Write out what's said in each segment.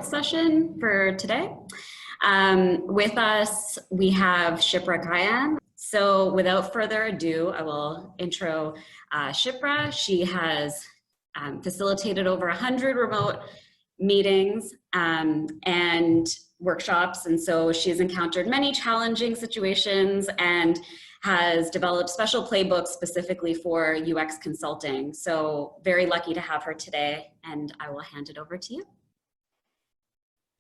support session for today. With us, we have Shipra Kayan. So without further ado, I will intro Shipra. She has facilitated over 100 remote meetings and workshops. And so she's encountered many challenging situations and has developed special playbooks specifically for UX consulting. So very lucky to have her today, and I will hand it over to you.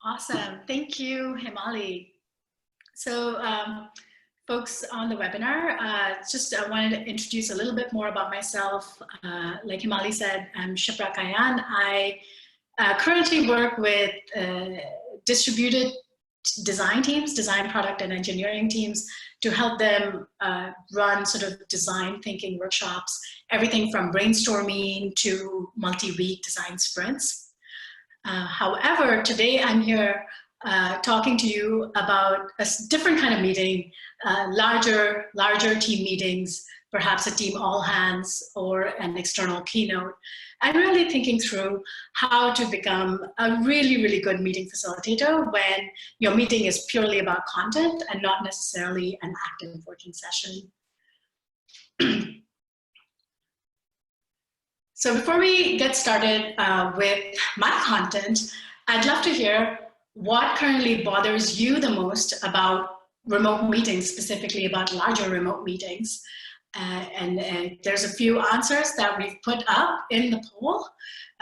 Awesome, thank you, Himali. So folks on the webinar, I wanted to introduce a little bit more about myself. Like Himali said, I'm Shipra Kayan. I currently work with distributed design teams, design product and engineering teams, to help them run sort of design thinking workshops, everything from brainstorming to multi-week design sprints. However, today I'm here talking to you about a different kind of meeting, larger team meetings, perhaps a team all hands or an external keynote. I'm really thinking through how to become a really good meeting facilitator when your meeting is purely about content and not necessarily an active working session. So before we get started with my content, I'd love to hear what currently bothers you the most about remote meetings, specifically about larger remote meetings. And there's a few answers that we've put up in the poll.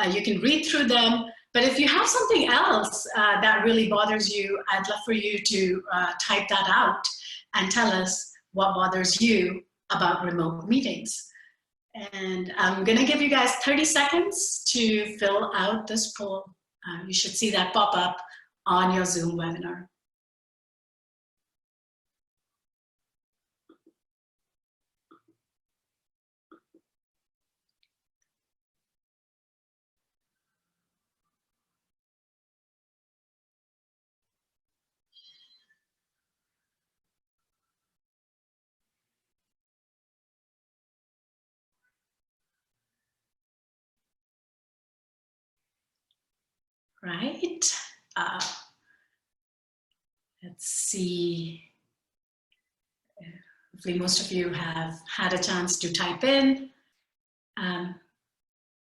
You can read through them, but if you have something else that really bothers you, I'd love for you to type that out and tell us what bothers you about remote meetings. And I'm gonna give you guys 30 seconds to fill out this poll. You should see that pop up on your Zoom webinar. Right. Let's see. Hopefully most of you have had a chance to type in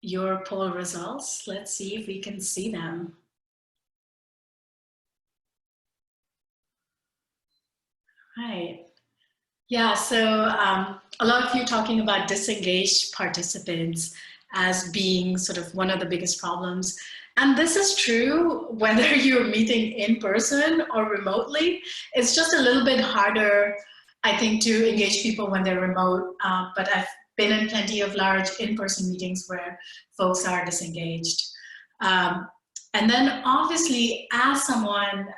your poll results. Let's see if we can see them. Right. Yeah, so a lot of you talking about disengaged participants as being sort of one of the biggest problems. And this is true whether you're meeting in person or remotely. It's just a little bit harder, I think, to engage people when they're remote. But I've been in plenty of large in-person meetings where folks are disengaged. And then obviously, as someone,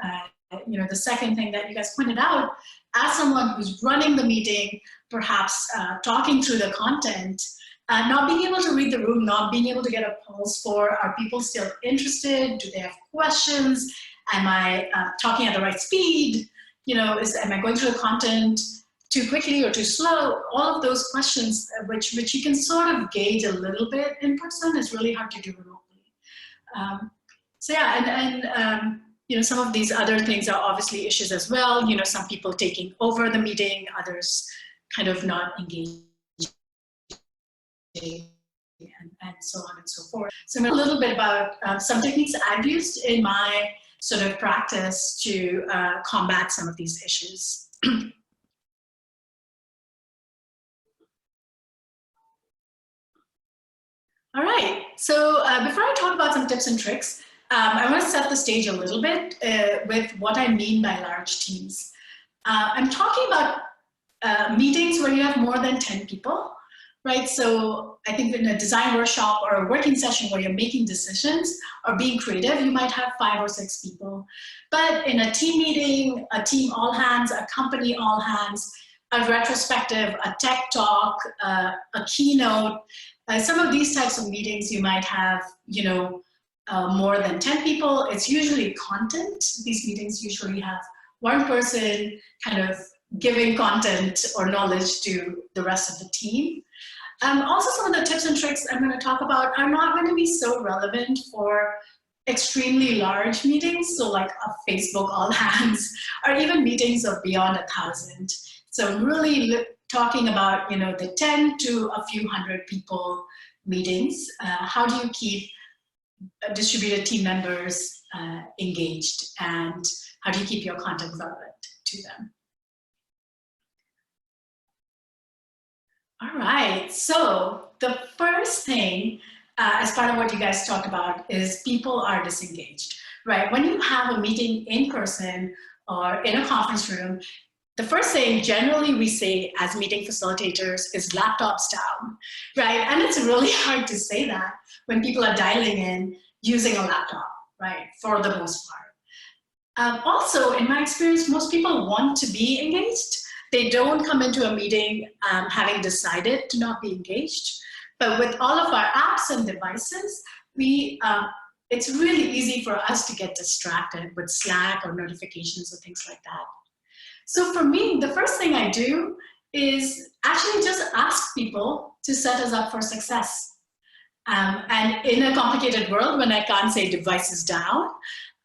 the second thing that you guys pointed out, as someone who's running the meeting, perhaps talking through the content, not being able to read the room, not being able to get a pulse for, are people still interested? Do they have questions? Am I talking at the right speed? Am I going through the content too quickly or too slow? All of those questions, which you can sort of gauge a little bit in person, is really hard to do remotely. So yeah, and some of these other things are obviously issues as well. Some people taking over the meeting, others kind of not engaging. And so on and so forth. So a little bit about some techniques I've used in my sort of practice to combat some of these issues. All right, so before I talk about some tips and tricks, I want to set the stage a little bit with what I mean by large teams. I'm talking about meetings where you have more than 10 people. Right, so I think in a design workshop or a working session where you're making decisions or being creative, you might have 5 or 6 people. But in a team meeting, a team all hands, a company all hands, a retrospective, a tech talk, a keynote, some of these types of meetings you might have, more than 10 people. It's usually content. These meetings usually have one person kind of giving content or knowledge to the rest of the team. Also, some of the tips and tricks I'm going to talk about are not going to be so relevant for extremely large meetings, so like a Facebook all hands, or even meetings of beyond 1,000. So really talking about, the 10 to a few hundred people meetings. How do you keep distributed team members engaged, and how do you keep your content relevant to them? All right, so the first thing, as part of what you guys talked about, is people are disengaged, right? When you have a meeting in person or in a conference room, the first thing generally we say as meeting facilitators is laptops down, right? And it's really hard to say that when people are dialing in using a laptop, right, for the most part. Also, in my experience, most people want to be engaged. They don't come into a meeting having decided to not be engaged. But with all of our apps and devices, it's really easy for us to get distracted with Slack or notifications or things like that. So for me, the first thing I do is actually just ask people to set us up for success. And in a complicated world, when I can't say devices down,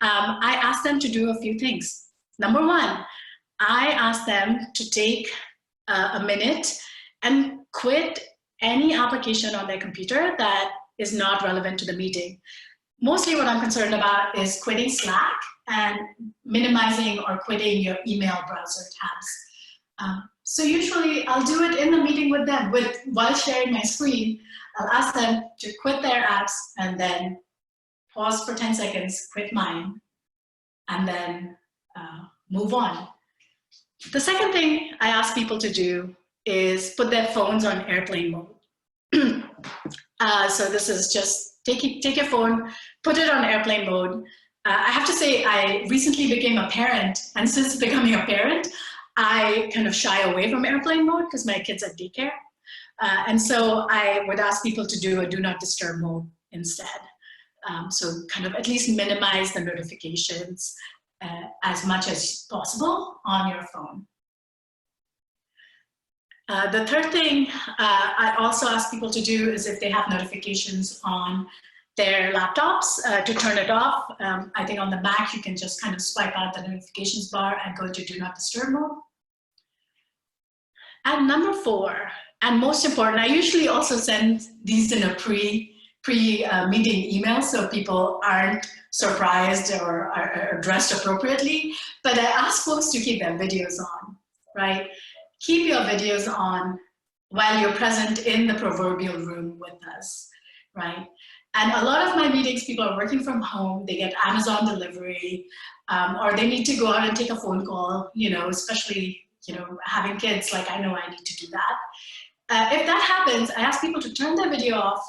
I ask them to do a few things. Number one, I ask them to take a minute and quit any application on their computer that is not relevant to the meeting. Mostly what I'm concerned about is quitting Slack and minimizing or quitting your email browser tabs. So usually I'll do it in the meeting with them. While sharing my screen, I'll ask them to quit their apps and then pause for 10 seconds, quit mine, and then move on. The second thing I ask people to do is put their phones on airplane mode. So this is just take your phone, put it on airplane mode. I have to say, I recently became a parent, and since becoming a parent, I kind of shy away from airplane mode because my kids are at daycare. And so I would ask people to do a do not disturb mode instead. So kind of at least minimize the notifications as much as possible on your phone. The third thing I also ask people to do is if they have notifications on their laptops to turn it off. I think on the Mac, you can just kind of swipe out the notifications bar and go to do not disturb mode. And number 4, and most important, I usually also send these in a pre-meeting email so people aren't surprised or are dressed appropriately, but I ask folks to keep their videos on, right? Keep your videos on while you're present in the proverbial room with us, right? And a lot of my meetings, people are working from home, they get Amazon delivery, or they need to go out and take a phone call, especially, having kids, like I know I need to do that. If that happens, I ask people to turn their video off,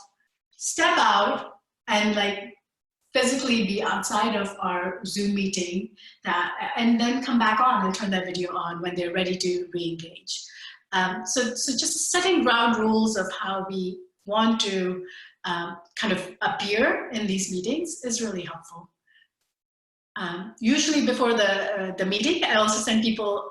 step out, and physically be outside of our Zoom meeting, and then come back on and turn their video on when they're ready to re-engage. So just setting ground rules of how we want to kind of appear in these meetings is really helpful. Usually before the meeting, I also send people,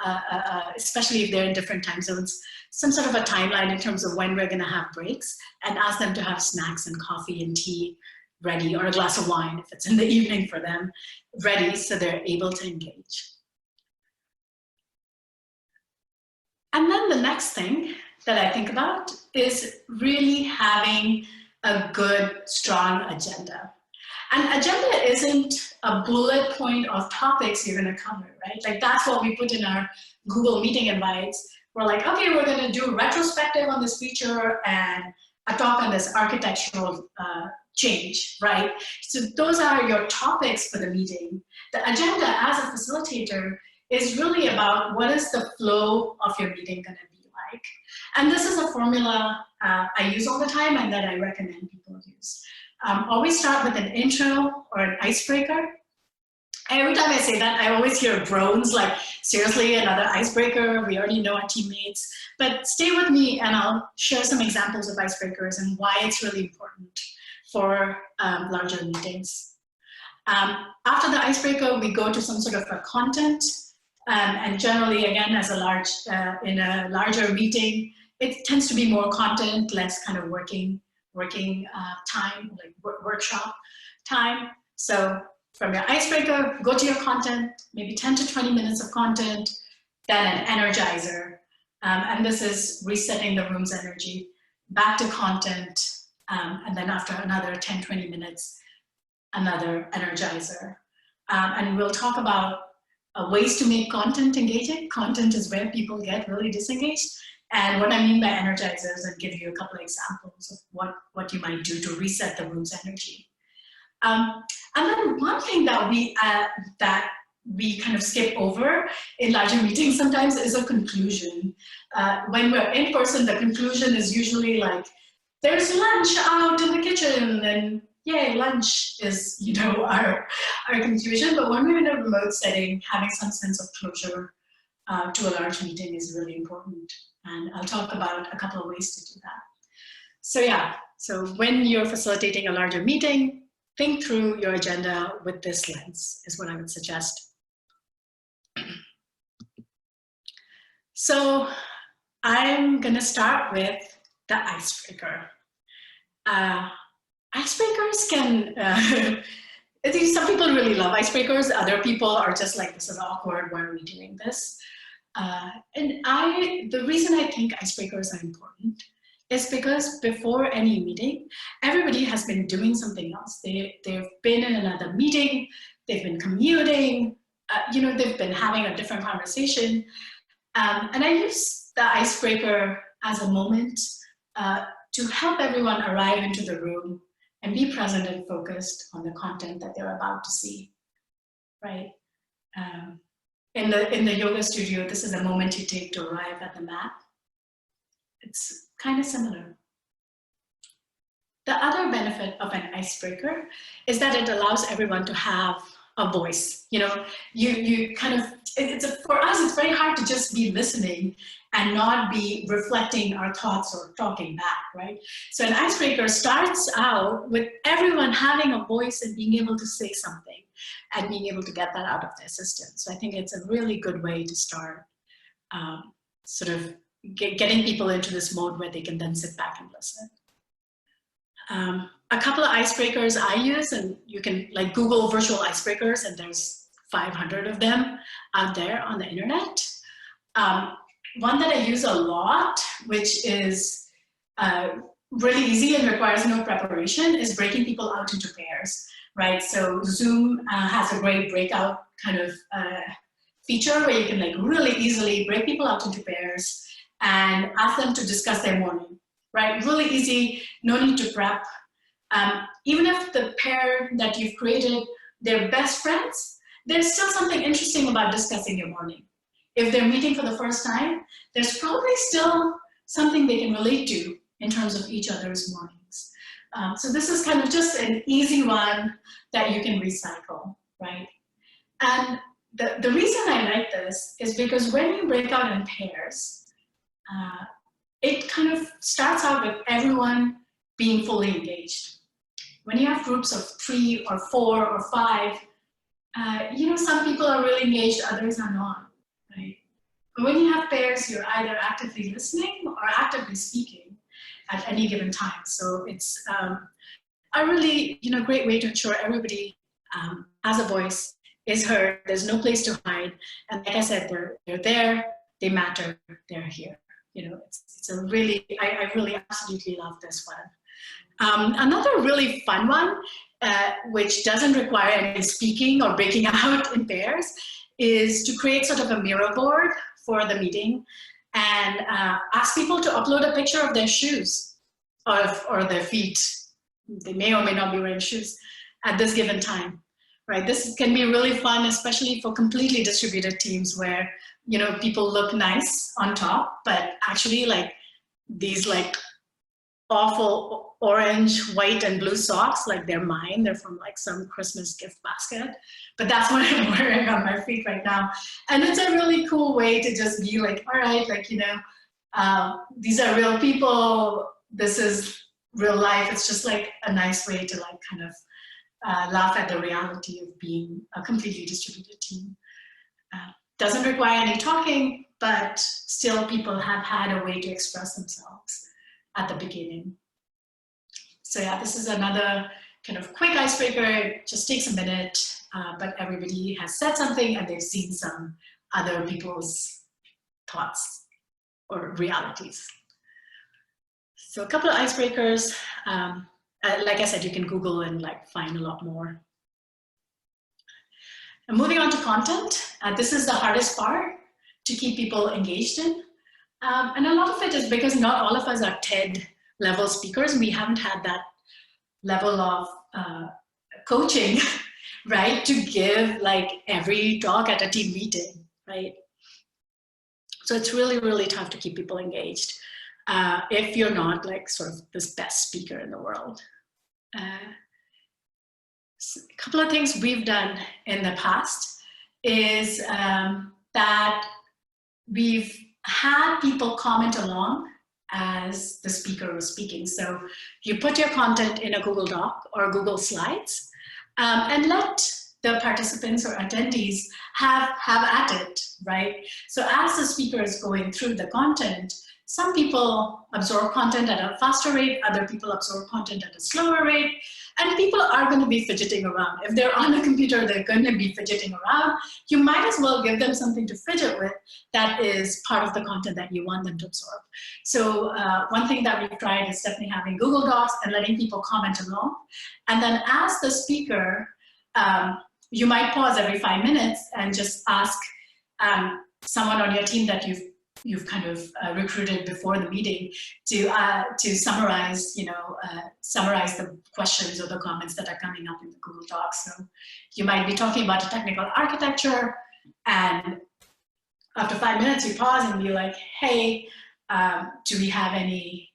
especially if they're in different time zones, some sort of a timeline in terms of when we're gonna have breaks, and ask them to have snacks and coffee and tea ready, or a glass of wine if it's in the evening for them, ready so they're able to engage. And then the next thing that I think about is really having a good, strong agenda. An agenda isn't a bullet point of topics you're going to cover, right? That's what we put in our Google Meeting invites. We're like, okay, we're going to do a retrospective on this feature and a talk on this architectural change, right? So those are your topics for the meeting. The agenda as a facilitator is really about what is the flow of your meeting going to be like. And this is a formula I use all the time and that I recommend people use. Always start with an intro or an icebreaker. Every time I say that, I always hear groans like, seriously, another icebreaker? We already know our teammates. But stay with me and I'll share some examples of icebreakers and why it's really important for larger meetings. After the icebreaker, we go to some sort of a content. And generally, again, as in a larger meeting, it tends to be more content, less kind of working time, like workshop time. So from your icebreaker, go to your content, maybe 10 to 20 minutes of content, then an energizer. And this is resetting the room's energy, back to content, and then after another 10, 20 minutes, another energizer. And we'll talk about ways to make content engaging. Content is where people get really disengaged. And what I mean by energizers, I'll give you a couple of examples of what you might do to reset the room's energy. And then one thing that we kind of skip over in larger meetings sometimes is a conclusion. When we're in person, the conclusion is usually like, there's lunch out in the kitchen, and yay, lunch is, you know, our conclusion. But when we're in a remote setting, having some sense of closure to a large meeting is really important. And I'll talk about a couple of ways to do that. So yeah, so when you're facilitating a larger meeting, think through your agenda with this lens is what I would suggest. So I'm gonna start with the icebreaker. Icebreakers can, I think some people really love icebreakers. Other people are just like, this is awkward, why are we doing this? And the reason I think icebreakers are important is because before any meeting, everybody has been doing something else. They've been in another meeting, they've been commuting, you know, they've been having a different conversation. And I use the icebreaker as a moment to help everyone arrive into the room and be present and focused on the content that they're about to see, right? In the yoga studio, this is a moment you take to arrive at the mat. It's kind of similar. The other benefit of an icebreaker is that it allows everyone to have a voice. You know, you kind of, for us, it's very hard to just be listening and not be reflecting our thoughts or talking back, right? So an icebreaker starts out with everyone having a voice and being able to say something and being able to get that out of their system. So I think it's a really good way to start sort of getting people into this mode where they can then sit back and listen. A couple of icebreakers I use, and you can like Google virtual icebreakers, and there's 500 of them out there on the internet. One that I use a lot, which is really easy and requires no preparation, is breaking people out into pairs, right? So Zoom has a great breakout kind of feature where you can like really easily break people out into pairs and ask them to discuss their morning, right? Really easy, no need to prep. Even if the pair that you've created, they're best friends, there's still something interesting about discussing your morning. If they're meeting for the first time, there's probably still something they can relate to in terms of each other's mornings. So this is kind of just an easy one that you can recycle, right? And the reason I like this is because when you break out in pairs, it kind of starts out with everyone being fully engaged. When you have groups of 3 or 4 or 5, you know, some people are really engaged, others are not, right? But when you have pairs, you're either actively listening or actively speaking at any given time. So it's a really, you know, great way to ensure everybody has a voice, is heard, there's no place to hide. And like I said, they're there, they matter, they're here. You know, it's a really, I really absolutely love this one. Another really fun one, which doesn't require any speaking or breaking out in pairs, is to create sort of a Miro board for the meeting and ask people to upload a picture of their shoes or their feet. They may or may not be wearing shoes at this given time, right? This can be really fun, especially for completely distributed teams where, you know, people look nice on top, but actually like these like awful orange, white, and blue socks, like they're mine. They're from like some Christmas gift basket, but that's what I'm wearing on my feet right now. And it's a really cool way to just be like, all right, like, you know, these are real people. This is real life. It's just like a nice way to like kind of laugh at the reality of being a completely distributed team. Doesn't require any talking, but still people have had a way to express themselves at the beginning. So yeah, this is another kind of quick icebreaker. It just takes a minute, but everybody has said something and they've seen some other people's thoughts or realities. So a couple of icebreakers. Like I said, you can Google and like find a lot more. And moving on to content, this is the hardest part to keep people engaged in. And a lot of it is because not all of us are TED level speakers. We haven't had that level of coaching, right, to give like every talk at a team meeting, right? So it's really, really tough to keep people engaged if you're not like sort of this best speaker in the world. A couple of things we've done in the past is that we've had people comment along as the speaker was speaking. So you put your content in a Google Doc or Google Slides and let the participants or attendees have at it, right? So as the speaker is going through the content, some people absorb content at a faster rate, other people absorb content at a slower rate, and people are going to be fidgeting around. If they're on a computer, they're going to be fidgeting around. You might as well give them something to fidget with that is part of the content that you want them to absorb. So one thing that we've tried is definitely having Google Docs and letting people comment along. And then as the speaker, you might pause every 5 minutes and just ask someone on your team that you've kind of recruited before the meeting to summarize, summarize the questions or the comments that are coming up in the Google Docs. So you might be talking about a technical architecture, and after 5 minutes you pause and be like, hey, do we have any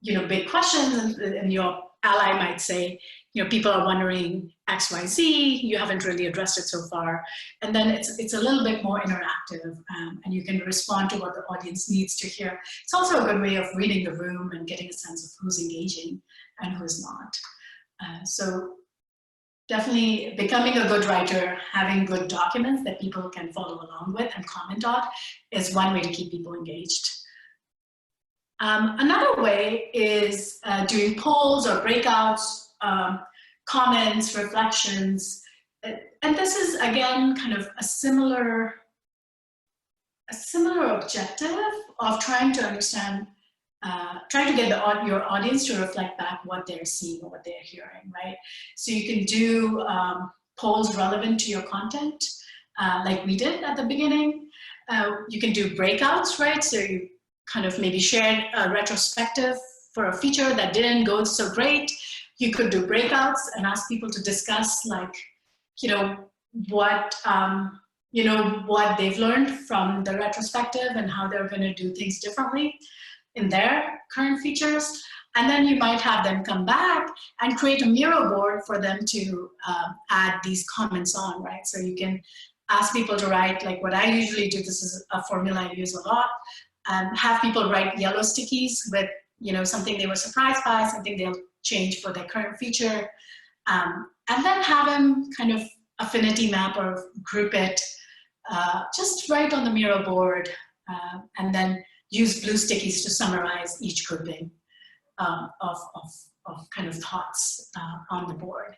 big questions? And your ally might say, people are wondering X, Y, Z, you haven't really addressed it so far. And then it's a little bit more interactive, and you can respond to what the audience needs to hear. It's also a good way of reading the room and getting a sense of who's engaging and who's not. So definitely becoming a good writer, having good documents that people can follow along with and comment on is one way to keep people engaged. Another way is doing polls or breakouts, comments, reflections. And this is, again, kind of a similar objective of trying to understand, trying to get your audience to reflect back what they're seeing or what they're hearing, right? So you can do polls relevant to your content, like we did at the beginning. You can do breakouts, right? So you kind of maybe shared a retrospective for a feature that didn't go so great. You could do breakouts and ask people to discuss, like, what they've learned from the retrospective and how they're going to do things differently in their current features. And then you might have them come back and create a Miro board for them to add these comments on, right? So you can ask people to write, like what I usually do, this is a formula I use a lot, have people write yellow stickies with something they were surprised by, something they'll change for their current feature, and then have them kind of affinity map or group it, just right on the Miro board, and then use blue stickies to summarize each grouping of kind of thoughts on the board.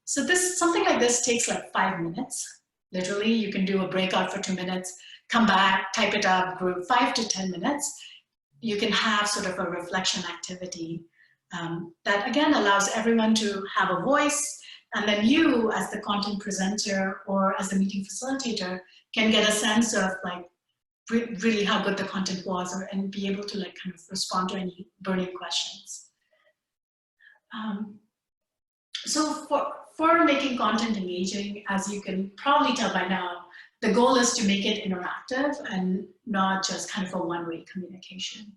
So something like this takes like 5 minutes. Literally, you can do a breakout for 2 minutes, come back, type it up, group 5 to 10 minutes. You can have sort of a reflection activity that again allows everyone to have a voice, and then you as the content presenter or as the meeting facilitator can get a sense of like really how good the content was, and be able to like kind of respond to any burning questions. So for making content engaging, as you can probably tell by now, the goal is to make it interactive and not just kind of a one-way communication.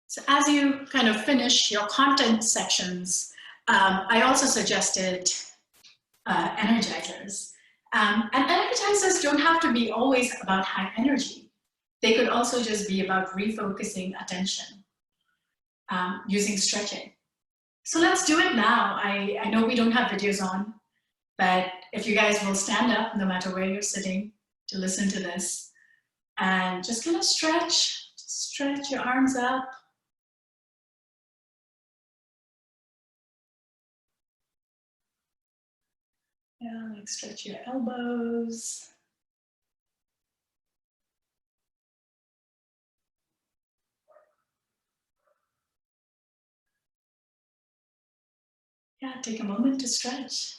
So as you kind of finish your content sections, I also suggested energizers. And energizers don't have to be always about high energy. They could also just be about refocusing attention, using stretching. So let's do it now. I know we don't have videos on, but if you guys will stand up, no matter where you're sitting, to listen to this, and just kind of stretch your arms up. Yeah, like stretch your elbows. Yeah, take a moment to stretch.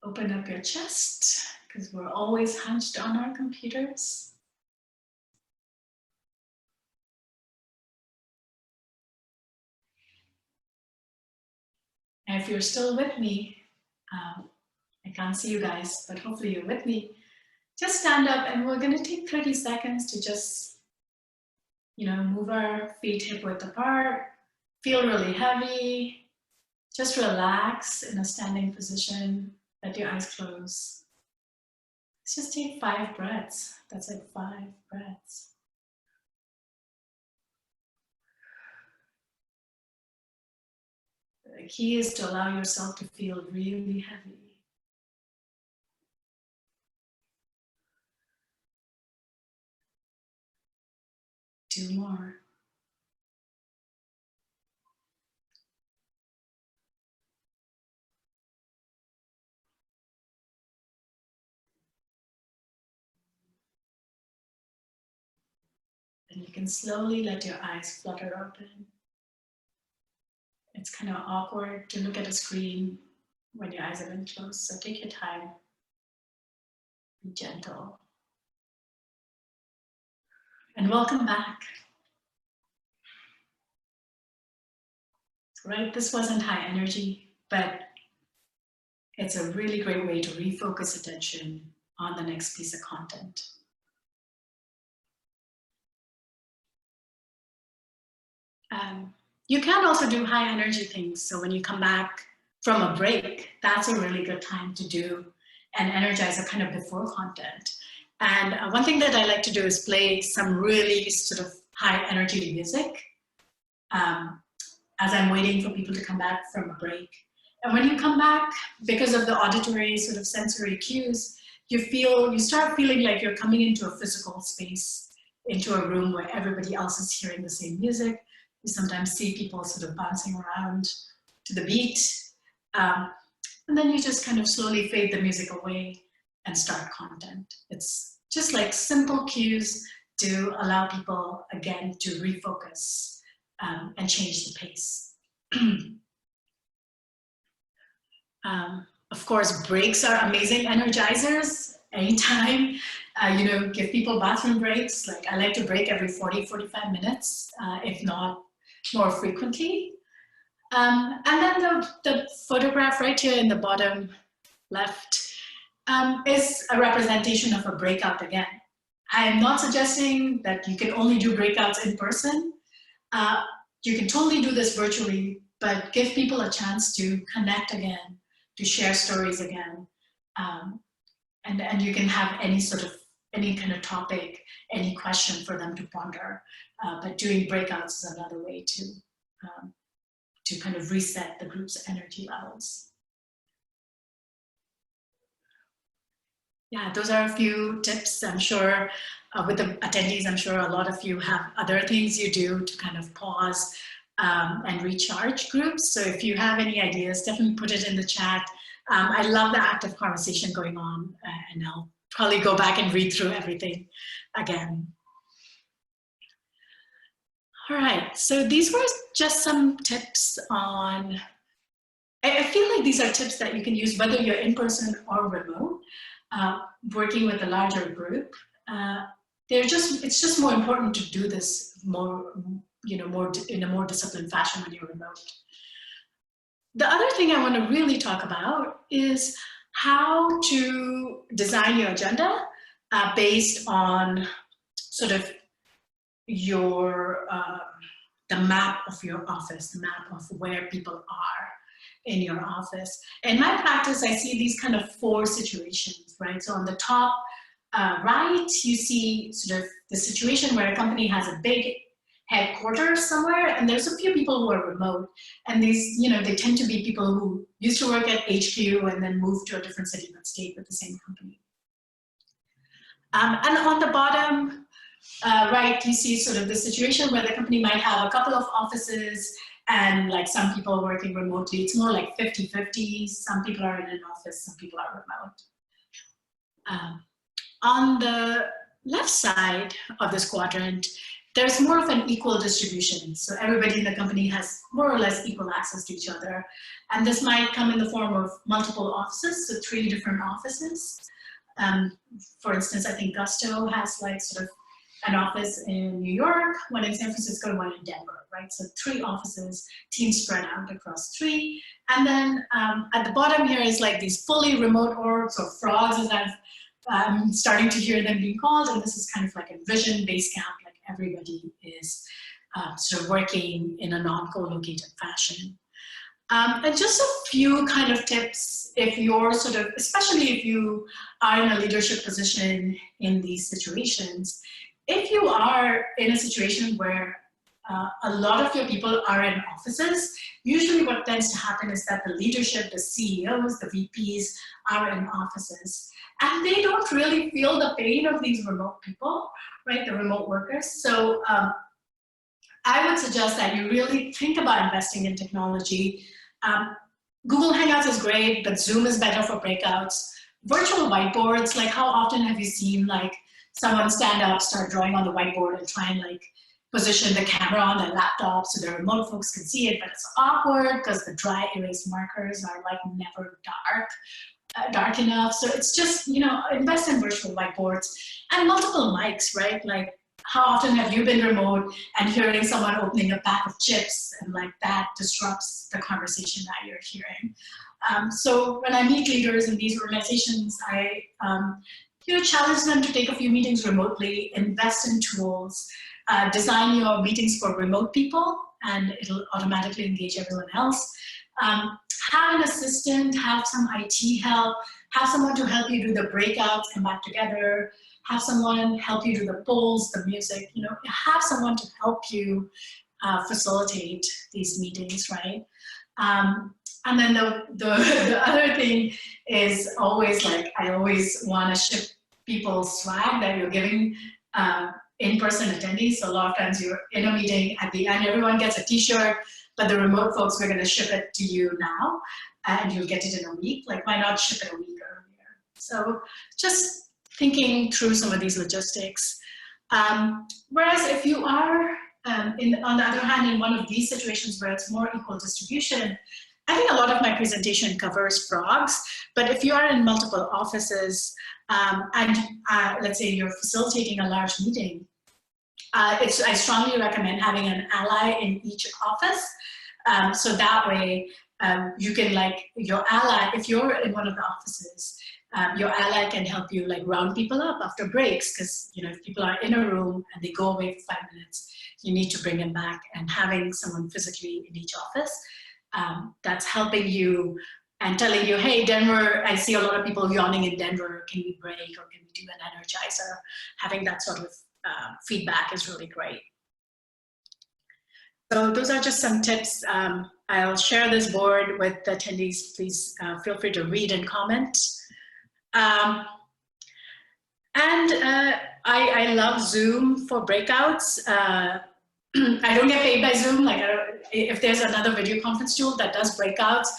Open up your chest, because we're always hunched on our computers. And if you're still with me, I can't see you guys, but hopefully you're with me. Just stand up and we're going to take 30 seconds to just, move our feet hip width apart, feel really heavy. Just relax in a standing position, let your eyes close. Let's just take 5 breaths. That's it, 5 breaths. The key is to allow yourself to feel really heavy. 2 more. And you can slowly let your eyes flutter open. It's kind of awkward to look at a screen when your eyes have been closed, so take your time. Be gentle. And welcome back. Right, this wasn't high energy, but it's a really great way to refocus attention on the next piece of content. You can also do high energy things. So when you come back from a break, that's a really good time to do an energizer kind of before content. And one thing that I like to do is play some really sort of high energy music as I'm waiting for people to come back from a break. And when you come back, because of the auditory sort of sensory cues, you start feeling like you're coming into a physical space, into a room where everybody else is hearing the same music. You sometimes see people sort of bouncing around to the beat. And then you just kind of slowly fade the music away and start content. It's just like simple cues to allow people, again, to refocus and change the pace. Of course, breaks are amazing energizers. Anytime, give people bathroom breaks. Like I like to break every 40, 45 minutes, if not more frequently. And then the photograph right here in the bottom left is a representation of a breakout again. I am not suggesting that you can only do breakouts in person. You can totally do this virtually, but give people a chance to connect again, to share stories again. And you can have any kind of topic, any question for them to ponder. But doing breakouts is another way to kind of reset the group's energy levels. Yeah, those are a few tips. I'm sure with the attendees, I'm sure a lot of you have other things you do to kind of pause and recharge groups. So if you have any ideas, definitely put it in the chat. I love the active conversation going on, and I'll probably go back and read through everything again. All right, so these were just some tips on, I feel like these are tips that you can use whether you're in person or remote, working with a larger group. It's just more important to do this more in a more disciplined fashion when you're remote. The other thing I want to really talk about is how to design your agenda based on sort of your the map of your office, the map of where people are in your office. In my practice, I see these kind of 4 situations, right? So on the top right, you see sort of the situation where a company has a big headquarters somewhere, and there's a few people who are remote, and these, they tend to be people who used to work at HQ and then moved to a different city but stayed with the same company. And on the bottom right, you see sort of the situation where the company might have a couple of offices and like some people working remotely. It's more like 50-50. Some people are in an office, some people are remote. On the left side of this quadrant, there's more of an equal distribution. So everybody in the company has more or less equal access to each other. And this might come in the form of multiple offices, so 3 different offices. For instance, I think Gusto has like sort of an office in New York, one in San Francisco, and one in Denver, right? So 3 offices, teams spread out across 3. And then at the bottom here is like these fully remote orgs, or frogs, as I'm starting to hear them being called. And this is kind of like a vision base camp, like everybody is sort of working in a non-co-located fashion. And just a few kind of tips if you're sort of, especially if you are in a leadership position in these situations. If you are in a situation where a lot of your people are in offices, usually what tends to happen is that the leadership, the CEOs, the VPs are in offices. And they don't really feel the pain of these remote people, right, the remote workers. So I would suggest that you really think about investing in technology. Google Hangouts is great, but Zoom is better for breakouts. Virtual whiteboards, like how often have you seen like someone stand up, start drawing on the whiteboard and try and like position the camera on their laptop so the remote folks can see it, but it's awkward because the dry erase markers are like never dark enough. So it's just, you know, invest in virtual whiteboards and multiple mics, right? Like how often have you been remote and hearing someone opening a pack of chips and like that disrupts the conversation that you're hearing. So when I meet leaders in these organizations, I challenge them to take a few meetings remotely, invest in tools, design your meetings for remote people, and it'll automatically engage everyone else. Have an assistant, have some IT help, have someone to help you do the breakouts, come back together, have someone help you do the polls, the music, you know, have someone to help you facilitate these meetings, right? And then the other thing is always like, I always want to ship people swag that you're giving in-person attendees. So a lot of times you're in a meeting, at the end everyone gets a t-shirt, but the remote folks, we're going to ship it to you now, and you'll get it in a week. Like, why not ship it a week earlier? So just thinking through some of these logistics. Whereas if you are, on the other hand, in one of these situations where it's more equal distribution, I think a lot of my presentation covers frogs, but if you are in multiple offices and let's say you're facilitating a large meeting, I strongly recommend having an ally in each office. So that way you can, like, your ally, if you're in one of the offices, your ally can help you like round people up after breaks, because you know, if people are in a room and they go away for 5 minutes, you need to bring them back, and having someone physically in each office that's helping you and telling you, hey, Denver, I see a lot of people yawning in Denver, can we break or can we do an energizer? Having that sort of feedback is really great. So those are just some tips. I'll share this board with the attendees. Please feel free to read and comment. I love Zoom for breakouts. I don't get paid by Zoom. Like, if there's another video conference tool that does breakouts,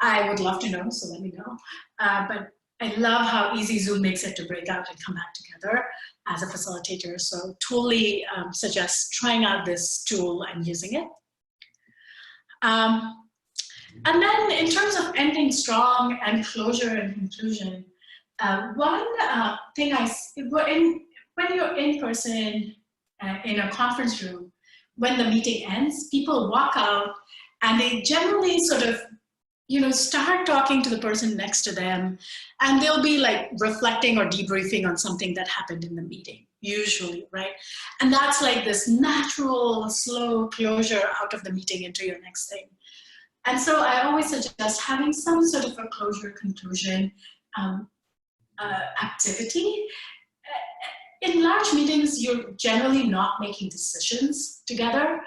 I would love to know, so let me know. But I love how easy Zoom makes it to break out and come back together as a facilitator. So totally suggest trying out this tool and using it. And then in terms of ending strong and closure and conclusion, one thing when you're in person in a conference room, when the meeting ends, people walk out and they generally sort of, you know, start talking to the person next to them, and they'll be like reflecting or debriefing on something that happened in the meeting, usually, right? And that's like this natural, slow closure out of the meeting into your next thing. And so I always suggest having some sort of a closure conclusion activity. In large meetings, you're generally not making decisions together,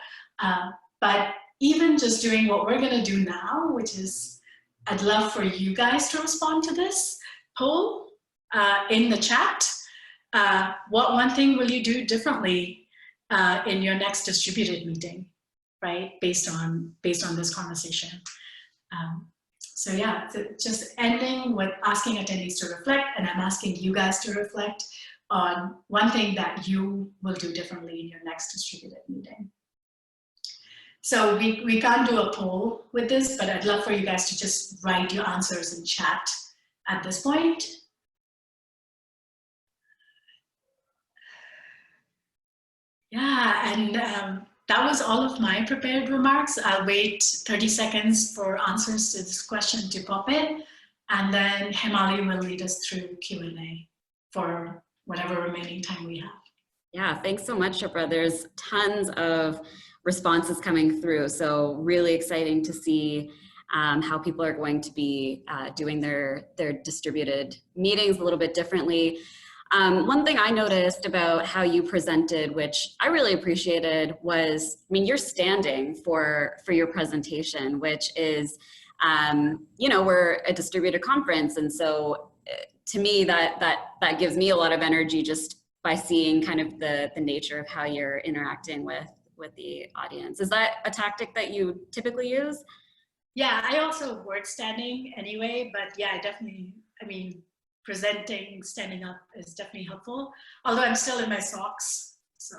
but even just doing what we're going to do now, which is, I'd love for you guys to respond to this poll in the chat. What one thing will you do differently in your next distributed meeting? right? Based on this conversation. So yeah, just ending with asking attendees to reflect, and I'm asking you guys to reflect on one thing that you will do differently in your next distributed meeting. So we can't do a poll with this, but I'd love for you guys to just write your answers in chat at this point. Yeah, and that was all of my prepared remarks. I'll wait 30 seconds for answers to this question to pop in, and then Himali will lead us through Q&A for whatever remaining time we have. Yeah, thanks so much, Shipra. There's tons of responses coming through, so really exciting to see how people are going to be doing their distributed meetings a little bit differently. One thing I noticed about how you presented, which I really appreciated, was, I mean, you're standing for your presentation, which is, you know, we're a distributed conference. And so to me, that gives me a lot of energy just by seeing kind of the nature of how you're interacting with the audience. Is that a tactic that you typically use? Yeah, I also work standing anyway, but yeah, definitely, I mean, presenting, standing up is definitely helpful, although I'm still in my socks, so.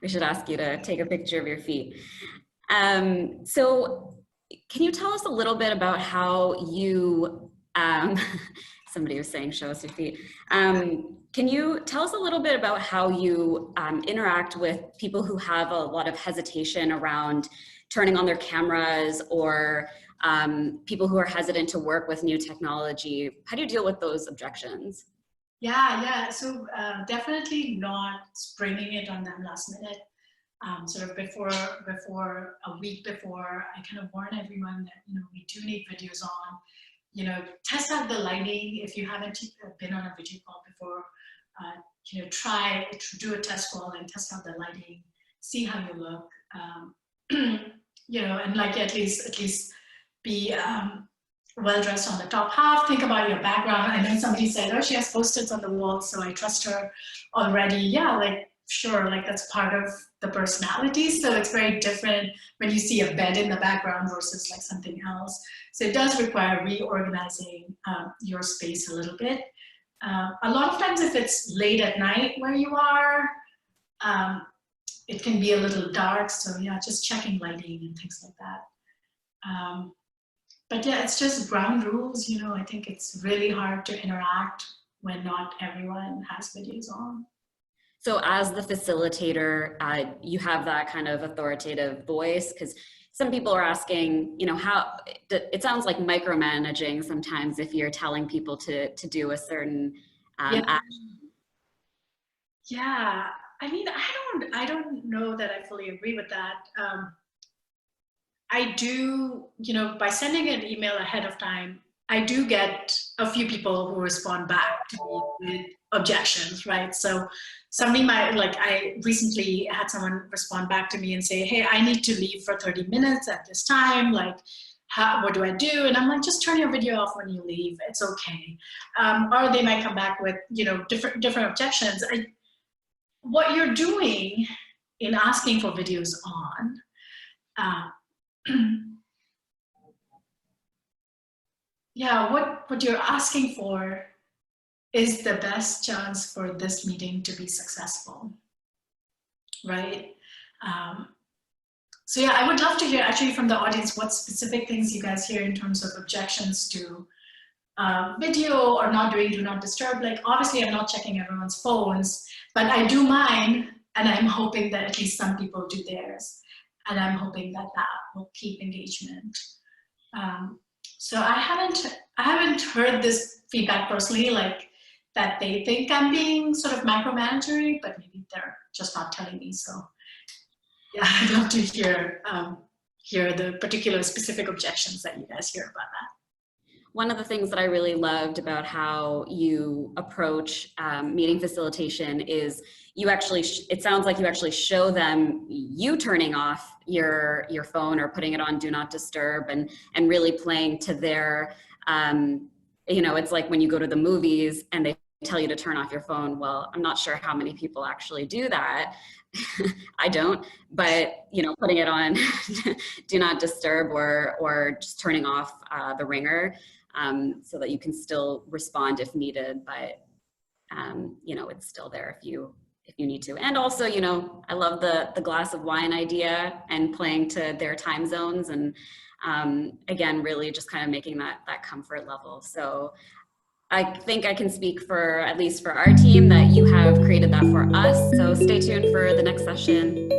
We should ask you to take a picture of your feet. So can you tell us a little bit about how you, somebody was saying, show us your feet. Can you tell us a little bit about how you interact with people who have a lot of hesitation around turning on their cameras, or people who are hesitant to work with new technology? How do you deal with those objections? Yeah. So definitely not springing it on them last minute. Sort of before a week before, I kind of warn everyone that, you know, we do need videos on. You know, test out the lighting. If you haven't been on a video call before, you know, try to do a test call and test out the lighting, see how you look. You know, and like at least be well dressed on the top half. Think about your background. I know somebody said, oh, she has post-its on the wall, so I trust her already. Yeah, like sure, like that's part of the personality. So it's very different when you see a bed in the background versus like something else. So it does require reorganizing your space a little bit. A lot of times if it's late at night where you are, it can be a little dark. So yeah, just checking lighting and things like that. But yeah, it's just ground rules. You know, I think it's really hard to interact when not everyone has videos on. So as the facilitator, you have that kind of authoritative voice, because some people are asking, you know, how, it sounds like micromanaging sometimes if you're telling people to do a certain action. Yeah, I mean, I don't know that I fully agree with that. I do, you know, by sending an email ahead of time, I do get a few people who respond back to me with objections, right? So somebody might, like I recently had someone respond back to me and say, hey, I need to leave for 30 minutes at this time. Like, what do I do? And I'm like, just turn your video off when you leave. It's okay. Or they might come back with, you know, different objections. What you're doing in asking for videos on, yeah, what you're asking for is the best chance for this meeting to be successful, right? So yeah, I would love to hear actually from the audience what specific things you guys hear in terms of objections to video or not doing do not disturb. Like obviously I'm not checking everyone's phones, but I do mine, and I'm hoping that at least some people do theirs. And I'm hoping that that will keep engagement. So I haven't heard this feedback personally, like that they think I'm being sort of micromanaging, but maybe they're just not telling me. So yeah, I'd love to hear the particular specific objections that you guys hear about that. One of the things that I really loved about how you approach meeting facilitation is you actually, it sounds like you actually show them you turning off your phone or putting it on do not disturb, and really playing to their, you know, it's like when you go to the movies and they tell you to turn off your phone. Well, I'm not sure how many people actually do that. I don't, but you know, putting it on do not disturb, or just turning off the ringer, so that you can still respond if needed, but you know, it's still there if you need to. And also, you know, I love the glass of wine idea and playing to their time zones, and again, really just kind of making that comfort level. So I think I can speak for, at least for our team, that you have created that for us. So stay tuned for the next session.